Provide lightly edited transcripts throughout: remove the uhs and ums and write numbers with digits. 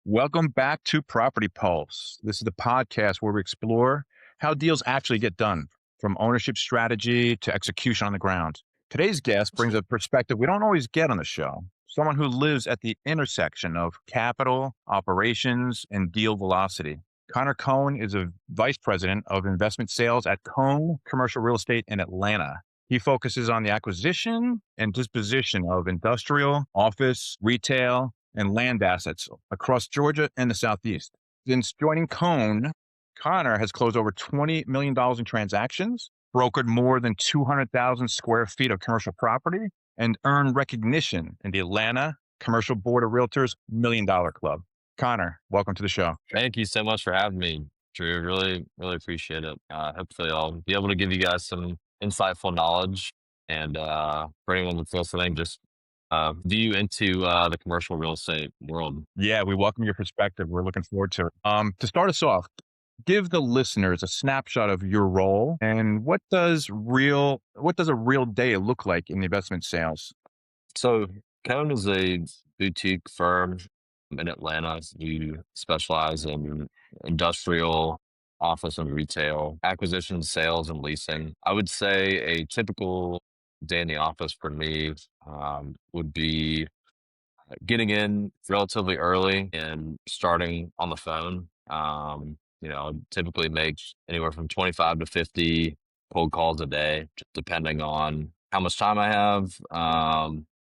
Welcome back to Property Pulse. This is the podcast where we explore how deals actually get done, from ownership strategy to execution on the ground. Today's guest brings a perspective we don't always get on the show. Someone who lives at the intersection of capital, operations, and deal velocity. Cohen is a vice president of investment sales at Cohen Commercial Real Estate in Atlanta. He focuses on the acquisition and disposition of industrial, office, retail, and land assets across Georgia and the Southeast. Since joining Cohen, Connor has closed over $20 million in transactions, brokered more than 200,000 square feet of commercial property, and earned recognition in the Atlanta Commercial Board of Realtors $1 Million Club. Connor, welcome to the show. Thank you so much for having me, Drew. Really, really appreciate it. Hopefully, I'll be able to give you guys some insightful knowledge. And for anyone that's listening, just view into the commercial real estate world. Yeah, we welcome your perspective. We're looking forward to it. To start us off, give the listeners a snapshot of your role and what does a real day look like in investment sales? So, Cohen is a boutique firm in Atlanta. We specialize in industrial, office, and retail acquisition, sales, and leasing. I would say a typical day in the office for me would be getting in relatively early and starting on the phone. Typically make anywhere from 25 to 50 cold calls a day, just depending on how much time I have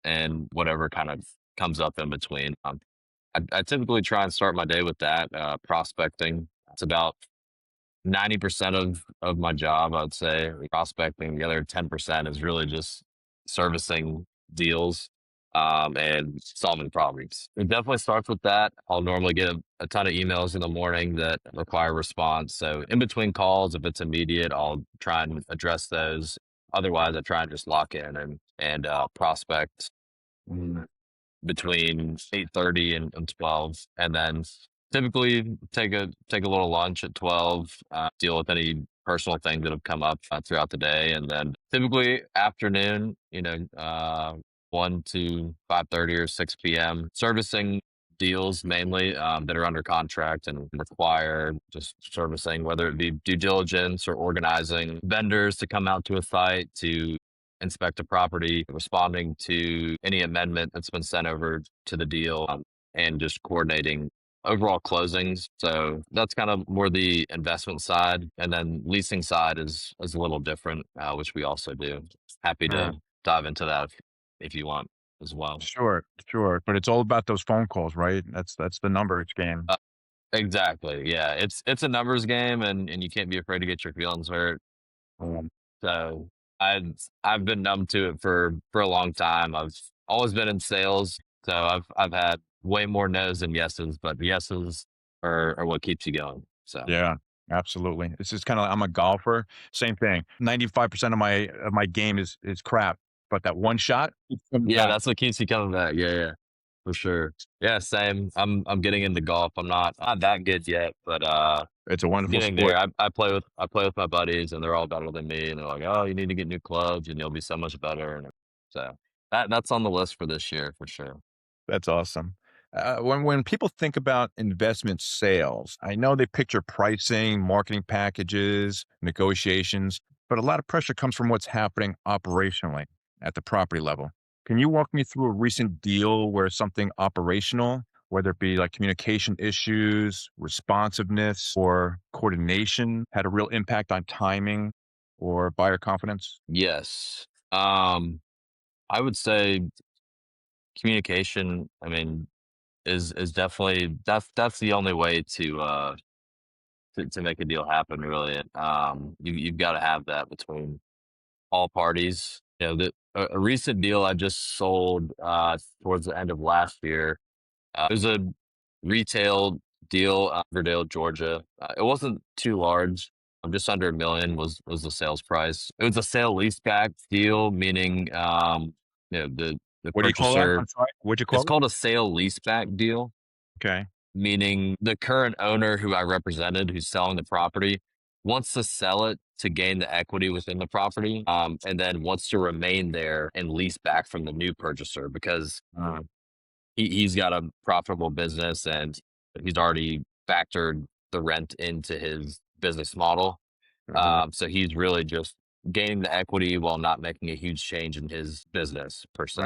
and whatever kind of comes up in between. I typically try and start my day with that prospecting. It's about 90% of my job, I would say. Prospecting, the other 10% is really just servicing deals and solving problems. It definitely starts with that. I'll normally get a ton of emails in the morning that require response. So in between calls, if it's immediate, I'll try and address those. Otherwise, I try and just lock in and prospect between 8:30 and 12, and then typically take a little lunch at 12, deal with any personal things that have come up throughout the day, and then typically afternoon, 1 to 5:30 or 6 p.m. servicing deals mainly that are under contract and require just servicing, whether it be due diligence or organizing vendors to come out to a site to inspect a property, responding to any amendment that's been sent over to the deal, and just coordinating overall closings. So that's kind of more the investment side. And then leasing side is a little different, which we also do. Happy to dive into that if you want as well. Sure. But it's all about those phone calls, right? That's the numbers game. Exactly. Yeah. It's a numbers game, and you can't be afraid to get your feelings hurt. So I've been numb to it for a long time. I've always been in sales, so I've had way more no's than yeses, but the yeses are what keeps you going. So Yeah, absolutely. It's just kind of, I'm a golfer. Same thing. 95% of my game is crap, but that one shot, it's coming yeah, back. that's what keeps you coming back. Yeah, for sure. Yeah, same. I'm getting into golf. I'm not that good yet, but It's a wonderful getting sport. there. I play with my buddies, and they're all better than me, and they're like, "Oh, you need to get new clubs, and you'll be so much better." And so that's on the list for this year for sure. That's awesome. When people think about investment sales, I know they picture pricing, marketing packages, negotiations, but a lot of pressure comes from what's happening operationally at the property level. Can you walk me through a recent deal where something operational, whether it be like communication issues, responsiveness, or coordination, had a real impact on timing or buyer confidence? Yes. I would say communication, I mean, is definitely that's the only way to make a deal happen, really. You've got to have that between all parties. A recent deal I just sold towards the end of last year. It was a retail deal, Riverdale, Georgia. It wasn't too large. Just under $1 million was the sales price. It was a sale leaseback deal, meaning the What do you call that? purchaser. I'm sorry. What'd you It's call it? called a sale leaseback deal, Okay. meaning the current owner who I represented, who's selling the property, wants to sell it to gain the equity within the property, and then wants to remain there and lease back from the new purchaser because he's got a profitable business, and he's already factored the rent into his business model. Uh-huh. So he's really just gaining the equity while not making a huge change in his business per se.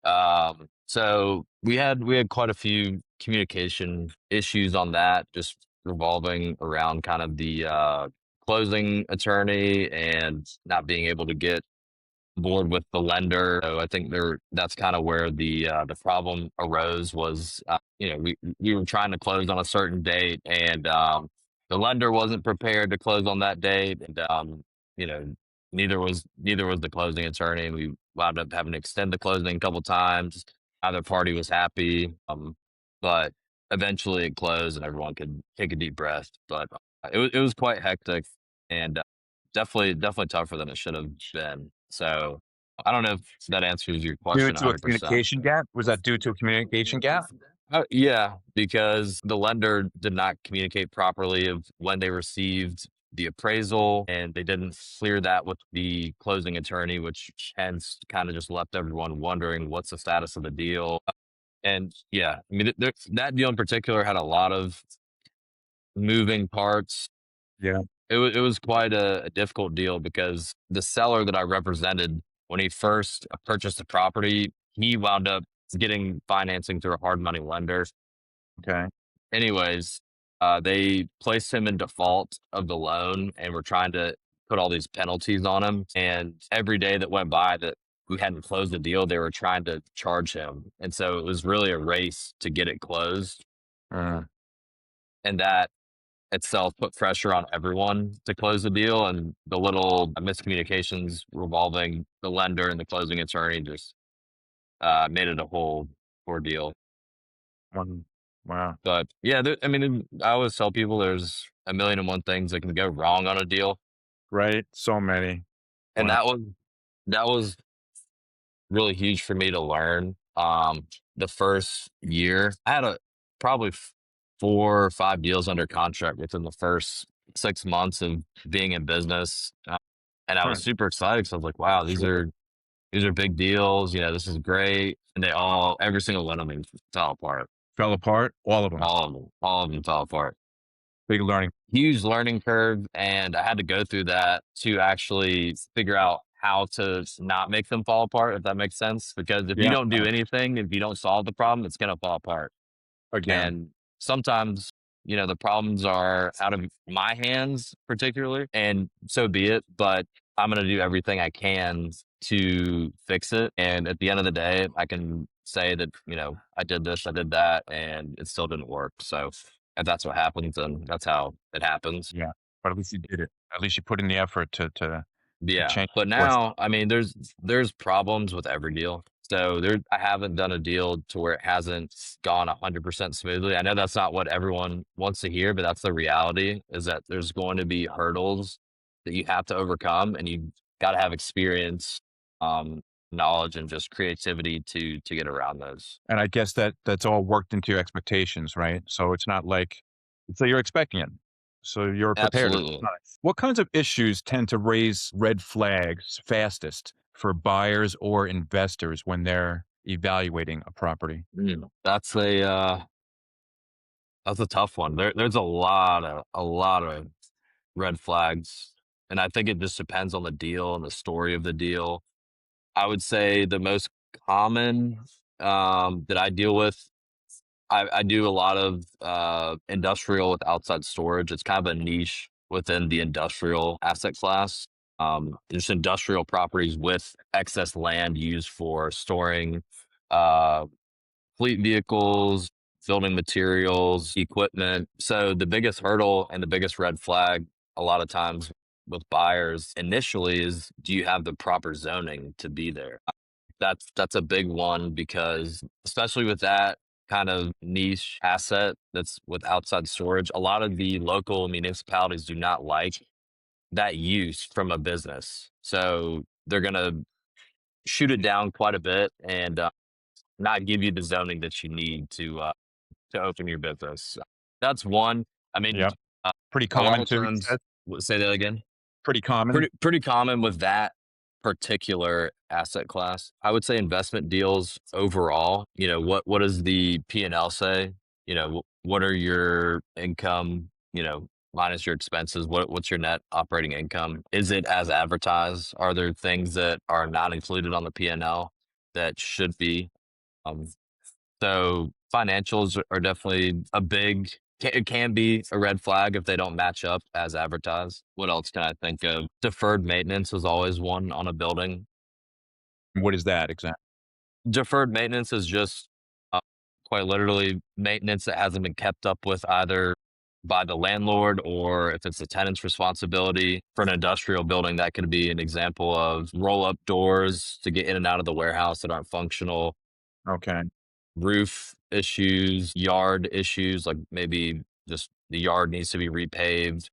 Right. So we had quite a few communication issues on that, just revolving around kind of the closing attorney and not being able to get board with the lender. So I think that's kind of where the problem arose was, we were trying to close on a certain date, and the lender wasn't prepared to close on that date, and you know, neither was the closing attorney, and we wound up having to extend the closing a couple times. Either party was happy, but eventually it closed, and everyone could take a deep breath. But it was quite hectic, and definitely tougher than it should have been. So I don't know if that answers your Due question to a 100%. communication gap? Was that due to a communication gap? Yeah, because the lender did not communicate properly of when they received the appraisal, and they didn't clear that with the closing attorney, which hence kind of just left everyone wondering what's the status of the deal. And yeah, I mean, that deal in particular had a lot of moving parts. Yeah. It was quite a difficult deal because the seller that I represented when he first purchased the property, he wound up getting financing through a hard money lender. Okay. Anyways, they placed him in default of the loan and were trying to put all these penalties on him. And every day that went by that we hadn't closed the deal, they were trying to charge him. And so it was really a race to get it closed. Uh, And that itself put pressure on everyone to close the deal, and the little miscommunications revolving the lender and the closing attorney just made it a whole ordeal. one, wow. But yeah, I mean, I always tell people there's a million and one things that can go wrong on a deal, Right? So many. and Wow. that was really huge for me to learn. The first year, I had probably 4 or 5 deals under contract within the first 6 months of being in business, and I was Right. super excited because I was like, "Wow, these Sure. are these are big deals. This is great." And every single one of them fell apart. Fell apart? All of them. All of them fell apart. Big learning. Huge learning curve, and I had to go through that to actually figure out how to not make them fall apart, if that makes sense. Because if you Yeah. don't do anything, if you don't solve the problem, it's gonna fall apart. Again. And sometimes, the problems are out of my hands particularly, and so be it, but I'm gonna do everything I can to fix it. And at the end of the day, I can say that, I did this, I did that, and it still didn't work. So if that's what happens, then that's how it happens. Yeah. But at least you did it. At least you put in the effort to Yeah, change but the course. now, I mean, there's problems with every deal. So I haven't done a deal to where it hasn't gone 100% smoothly. I know that's not what everyone wants to hear, but that's the reality, is that there's going to be hurdles that you have to overcome, and you got to have experience, um, knowledge, and just creativity to get around those. And I guess that's all worked into your expectations, right? So it's not like so you're expecting it. So you're prepared. Absolutely. Nice. What kinds of issues tend to raise red flags fastest for buyers or investors when they're evaluating a property? That's a tough one. There's a lot of red flags, and I think it just depends on the deal and the story of the deal. I would say the most common, that I deal with, I do a lot of industrial with outside storage. It's kind of a niche within the industrial asset class. Just industrial properties with excess land used for storing uh, fleet vehicles, building materials, equipment. So the biggest hurdle and the biggest red flag a lot of times with buyers initially is, do you have the proper zoning to be there? That's a big one, because especially with that kind of niche asset that's with outside storage, a lot of the local municipalities do not like that use from a business. So they're going to shoot it down quite a bit, and not give you the zoning that you need to open your business. That's one. I mean, Yep. uh, Pretty a lot common of too, you times, said? say that again. Pretty common? Pretty common with that particular asset class. I would say investment deals overall. What does the P&L say? what are your income, minus your expenses? What's your net operating income? Is it as advertised? Are there things that are not included on the P&L that should be? Um, so financials are definitely it can be a red flag if they don't match up as advertised. What else can I think of? Deferred maintenance is always one on a building. What is that exactly? Deferred maintenance is just uh, quite literally maintenance that hasn't been kept up with either by the landlord or if it's the tenant's responsibility. For an industrial building, that could be an example of roll up doors to get in and out of the warehouse that aren't functional, Okay. roof issues, yard issues, like maybe just the yard needs to be repaved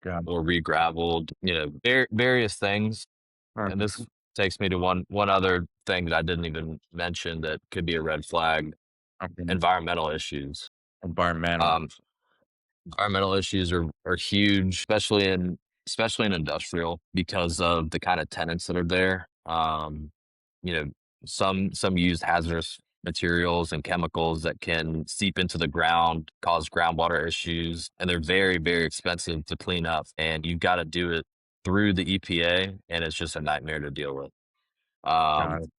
Got it. or re-graveled, various things. All And right. this takes me to one other thing that I didn't even mention that could be a red flag: Okay. environmental issues. Environmental. Um, Environmental issues are huge, especially in industrial because of the kind of tenants that are there. You know, some use hazardous materials and chemicals that can seep into the ground, cause groundwater issues, and they're very, very expensive to clean up. And you've got to do it through the EPA, and it's just a nightmare to deal with. Got Um, it.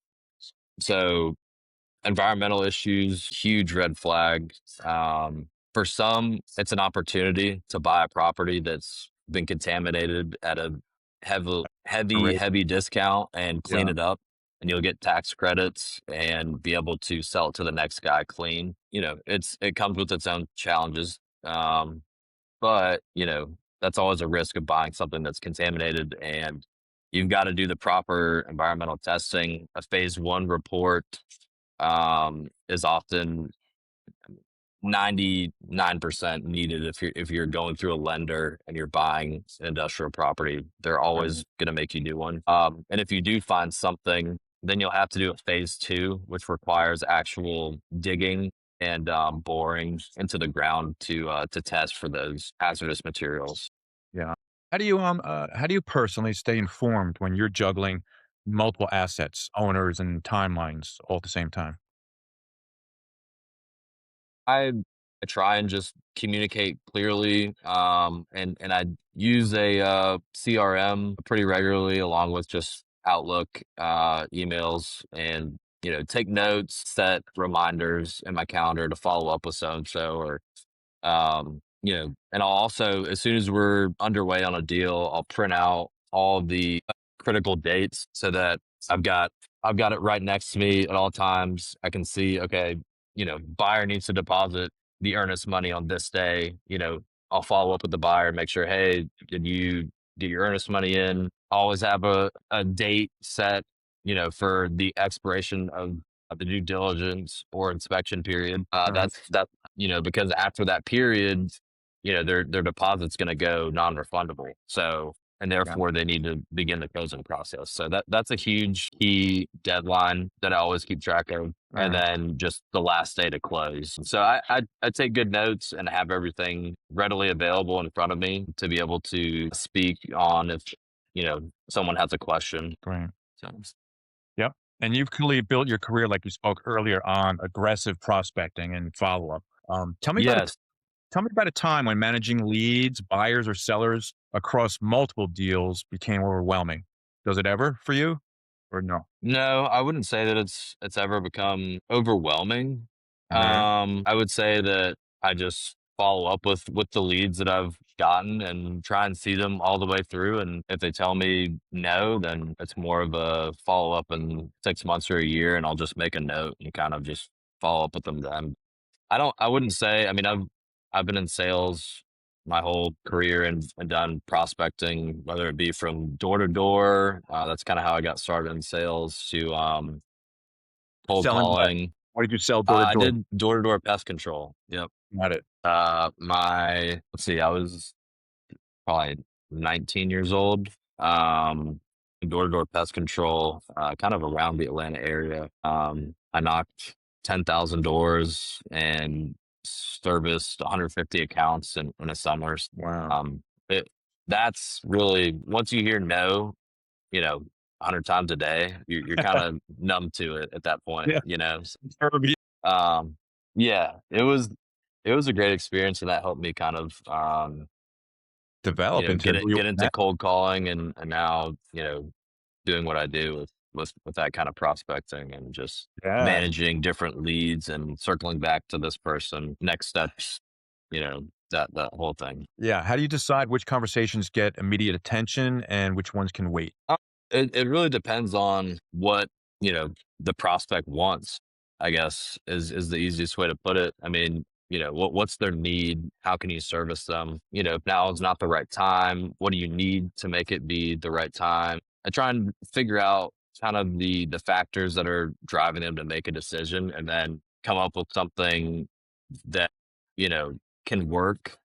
so environmental issues, huge red flag. For some, it's an opportunity to buy a property that's been contaminated at a Great. heavy discount and clean Yeah. it up, and you'll get tax credits and be able to sell it to the next guy clean. It comes with its own challenges, but that's always a risk of buying something that's contaminated, and you've got to do the proper environmental testing. A phase one report is often 99% needed if you're going through a lender and you're buying an industrial property. They're Right. always going to make you do one. And if you do find something, then you'll have to do a phase two, which requires actual digging and boring into the ground to test for those hazardous materials. Yeah. How do you personally stay informed when you're juggling multiple assets, owners, and timelines all at the same time? I try and just communicate clearly, and I use a CRM pretty regularly, along with just Outlook emails, and take notes, set reminders in my calendar to follow up with so and so, or and I'll also, as soon as we're underway on a deal, I'll print out all the critical dates so that I've got I've got it right next to me at all times. I can see, okay, buyer needs to deposit the earnest money on this day. I'll follow up with the buyer, make sure, hey, did you get your earnest money in? Always have a date set, for the expiration of the due diligence or inspection period. Right. Because after that period, their deposit's going to go non-refundable. So, and Yeah. therefore they need to begin the closing process. So that's a huge key deadline that I always keep track of. All And right. then just the last day to close. So I take good notes and have everything readily available in front of me to be able to speak on if someone has a question. Great. So Yep. And you've clearly built your career, like you spoke earlier, on aggressive prospecting and follow up. yes, Tell me about a time when managing leads, buyers, or sellers across multiple deals became overwhelming. Does it ever for you, or no? no, I wouldn't say that it's ever become overwhelming. All right. I would say that I just follow up with the leads that I've gotten and try and see them all the way through. And if they tell me no, then it's more of a follow up in 6 months or a year, and I'll just make a note and kind of just follow up with them then. I wouldn't say, I mean, I've been in sales my whole career and done prospecting, whether it be from door to door. That's kind of how I got started in sales, to cold Selling what? calling. What did you sell door to I door? did door to door pest control. Yep. Got it. Let's see, I was probably 19 years old. Door to door pest control, kind of around the Atlanta area. I knocked 10,000 doors and serviced 150 accounts in a summer. Wow. Um, it, that's really, once you hear no, 100 times a day, you're kind of numb to it at that point, Yeah. you know? Terrible. Um, yeah, it was. it was a great experience, and that helped me kind of, Develop into who you get are into now. cold calling, and now, doing what I do with that kind of prospecting and just Yeah. managing different leads and circling back to this person, next steps, that whole thing. Yeah. How do you decide which conversations get immediate attention and which ones can wait? It really depends on what, the prospect wants, I guess, is the easiest way to put it. I mean, what's their need? How can you service them? If now is not the right time, what do you need to make it be the right time? I try and figure out kind of the factors that are driving them to make a decision, and then come up with something that, you know, can work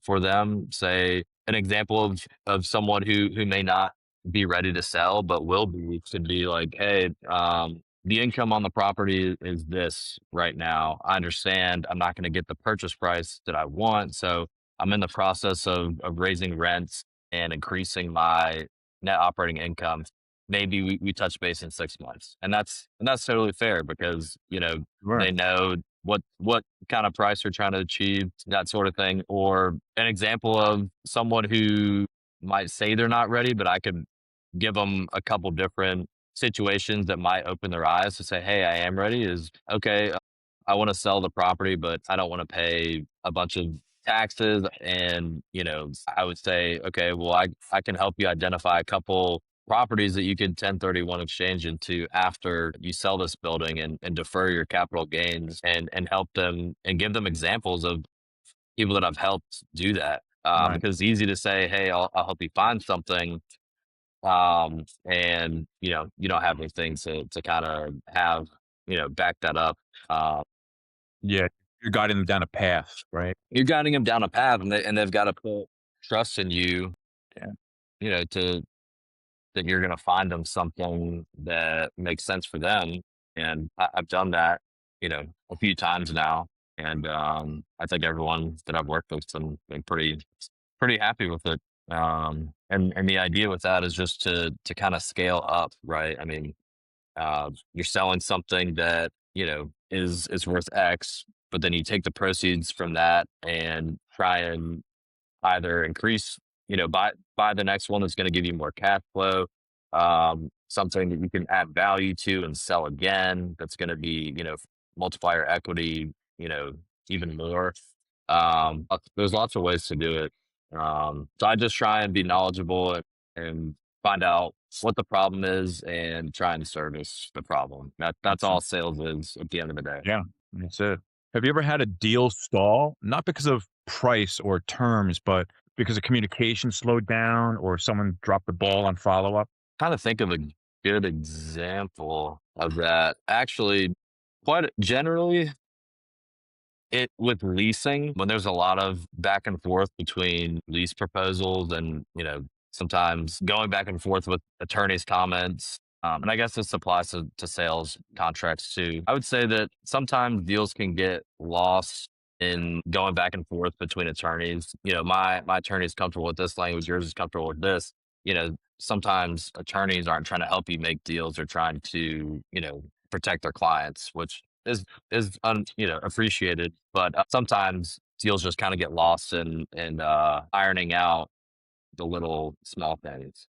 for them. Say an example of someone who may not be ready to sell, but will be, to be like, hey, the income on the property is this right now. I understand I'm not going to get the purchase price that I want. So I'm in the process of raising rents and increasing my net operating income. Maybe we touch base in 6 months. And that's totally fair because, Sure. they know what kind of price they're trying to achieve, that sort of thing. Or an example of someone who might say they're not ready, but I could give them a couple different situations that might open their eyes to say, "Hey, I am ready." Is okay. I want to sell the property, but I don't want to pay a bunch of taxes. And I would say, okay, well, I can help you identify a couple properties that you could 1031 exchange into after you sell this building, and defer your capital gains, and help them and give them examples of people that I've helped do that. Right. Because it's easy to say, "Hey, I'll help you find something," and you don't have anything to kind of have back that up. Uh, Yeah. You're guiding them down a path, right? you're guiding them down a path, and they've got to put trust in you, Yeah. to that you're going to find them something that makes sense for them. And I've done that, a few times now, and I think everyone that I've worked with been pretty happy with it. And the idea with that is just to kind of scale up, right? I mean, you're selling something that is worth X, but then you take the proceeds from that and try and either increase, buy the next one that's going to give you more cash flow, something that you can add value to and sell again. That's going to be, multiply your equity, even more. There's lots of ways to do it. So I just try and be knowledgeable, and find out what the problem is and try and service the problem. That's That's all sales is at the end of the day. yeah. That's it. Have you ever had a deal stall, not because of price or terms, but because of communication slowed down or someone dropped the ball on follow up? Trying to think of a good example of that. Actually, quite generally, it with leasing, when there's a lot of back and forth between lease proposals, and, sometimes going back and forth with attorneys' comments. And I guess this applies to sales contracts too. I would say that sometimes deals can get lost in going back and forth between attorneys. My attorney is comfortable with this language, yours is comfortable with this. Sometimes attorneys aren't trying to help you make deals; they're trying to, protect their clients, which is appreciated. But sometimes deals just kind of get lost in ironing out the little small things,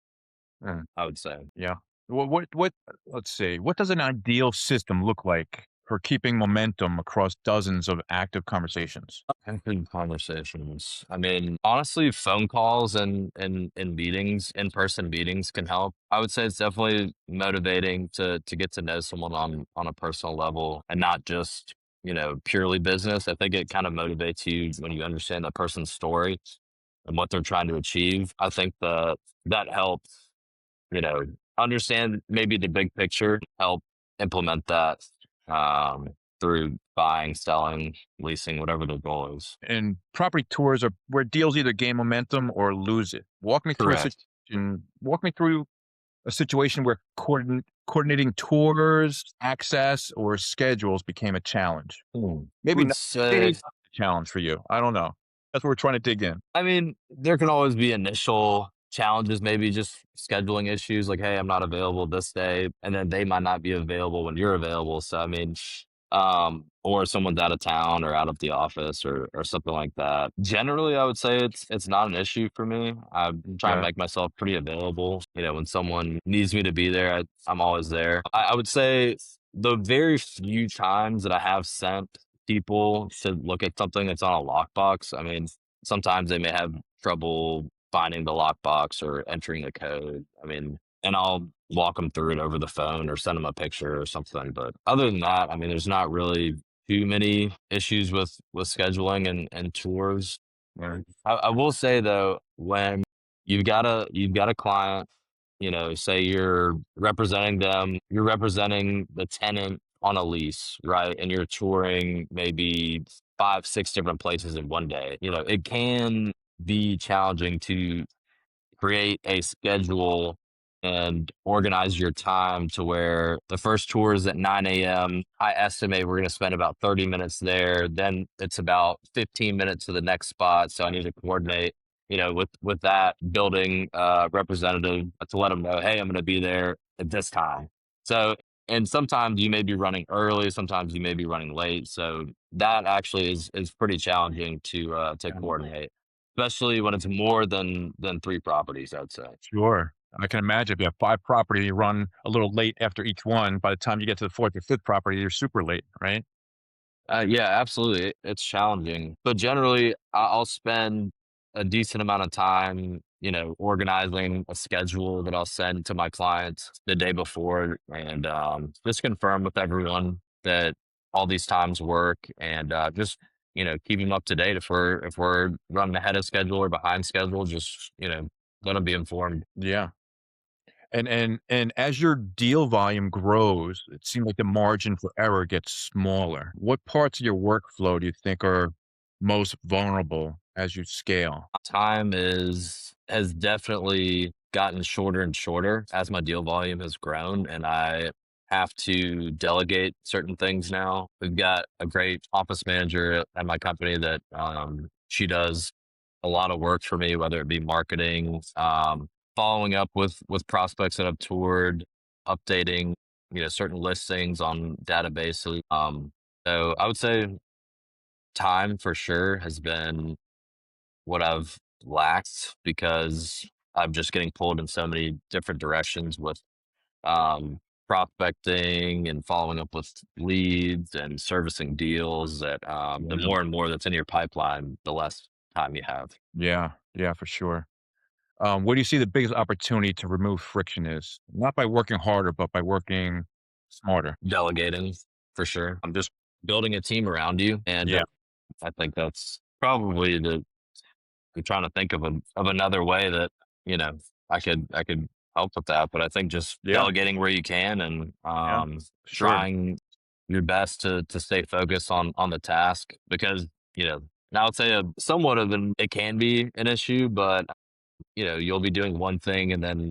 Mm, I would say. yeah. What, let's see, what does an ideal system look like for keeping momentum across dozens of active conversations? Having conversations. I mean, honestly, phone calls and meetings, in person meetings, can help. I would say it's definitely motivating to get to know someone on a personal level, and not just purely business. I think it kind of motivates you when you understand the person's story and what they're trying to achieve. I think that helps, you know, understand maybe the big picture, help implement that um, through buying, selling, leasing, whatever the goal is. And property tours are where deals either gain momentum or lose it. Correct. Walk me through a situation where coordinating tours, access, or schedules became a challenge. I Maybe would not, maybe say, not a challenge for you. I don't know. That's what we're trying to dig in. I mean, there can always be initial challenges, maybe just scheduling issues like, hey, I'm not available this day. And then they might not be available when you're available. So, I mean, or someone's out of town or out of the office or something like that. Generally, I would say it's not an issue for me. I try and Yeah. make myself pretty available. When someone needs me to be there, I'm always there. I would say the very few times that I have sent people to look at something that's on a lockbox, I mean, sometimes they may have trouble finding the lockbox or entering a code. I mean, and I'll walk them through it over the phone or send them a picture or something. But other than that, I mean, there's not really too many issues with scheduling and tours. Right. I will say though, when you've got a client, say you're representing them, you're representing the tenant on a lease, right? And you're touring maybe 5, 6 different places in one day. It can be challenging to create a schedule and organize your time to where the first tour is at 9 a.m. I estimate we're going to spend about 30 minutes there. Then it's about 15 minutes to the next spot. So I need to coordinate, with that building representative to let them know, hey, I'm going to be there at this time. So, and sometimes you may be running early, sometimes you may be running late. So that actually is pretty challenging to coordinate, especially when it's more than 3 properties, I'd say. Sure. I can imagine if you have 5 property, you run a little late after each one. By the time you get to the 4th or 5th property, you're super late, right? Yeah, absolutely. It's challenging, but generally, I'll spend a decent amount of time, organizing a schedule that I'll send to my clients the day before, and just confirm with everyone that all these times work, and just keep them up to date if we're running ahead of schedule or behind schedule. Just let them be informed. Yeah. And as your deal volume grows, it seems like the margin for error gets smaller. What parts of your workflow do you think are most vulnerable as you scale? Time has definitely gotten shorter and shorter as my deal volume has grown, and I have to delegate certain things now. We've got a great office manager at my company that she does a lot of work for me, whether it be marketing, following up with prospects that I've toured, updating certain listings on databases. So I would say time for sure has been what I've lacked because I'm just getting pulled in so many different directions with um, prospecting and following up with leads and servicing deals that the Yeah. more and more that's in your pipeline, the less time you have. Yeah, yeah, for sure. Where do you see the biggest opportunity to remove friction is? Not by working harder, but by working smarter. Delegating for sure. I'm just building a team around you. And Yeah, I think that's probably I'm trying to think of another way that, you know, I could help with that. But I think just yeah, delegating where you can and yeah, sure. trying your best to stay focused on the task because, and I would say somewhat of it can be an issue, but you'll be doing one thing and then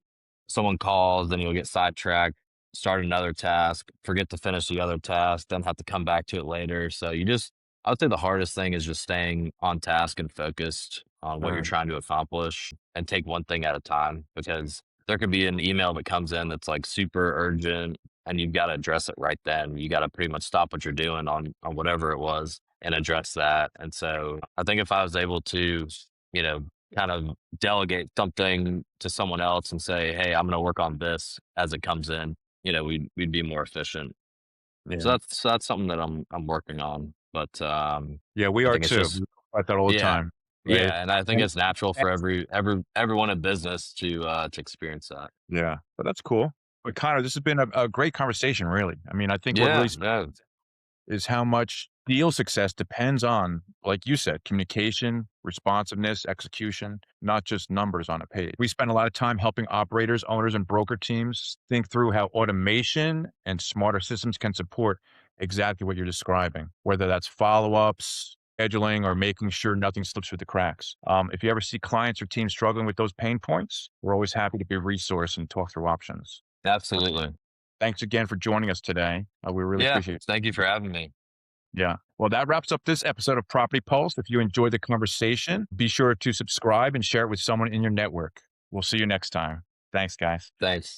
someone calls, then you'll get sidetracked, start another task, forget to finish the other task, then have to come back to it later. So I would say the hardest thing is just staying on task and focused on what you're Sure. trying to accomplish and take one thing at a time because there could be an email that comes in that's like super urgent and you've got to address it right then. You got to pretty much stop what you're doing on whatever it was and address that. And so I think if I was able to, you know, kind of delegate something to someone else and say, "Hey, I'm going to work on this as it comes in." We'd be more efficient. So Yeah, that's something that I'm working on. But yeah, we I are think it's too. just We talk about that all the yeah, time, right? yeah, and I think And, it's natural and for everyone in business to experience that. yeah, but that's cool. But Connor, this has been a great conversation, really. I mean, I think what really Yeah, no, is how much deal success depends on, like you said, communication, responsiveness, execution, not just numbers on a page. We spend a lot of time helping operators, owners, and broker teams think through how automation and smarter systems can support exactly what you're describing, whether that's follow ups, scheduling, or making sure nothing slips through the cracks. If you ever see clients or teams struggling with those pain points, we're always happy to be a resource and talk through options. absolutely. Thanks again for joining us today. We really Yeah, appreciate it. thank you for having me. Yeah. Well, that wraps up this episode of Property Pulse. If you enjoyed the conversation, be sure to subscribe and share it with someone in your network. We'll see you next time. Thanks, guys. Thanks.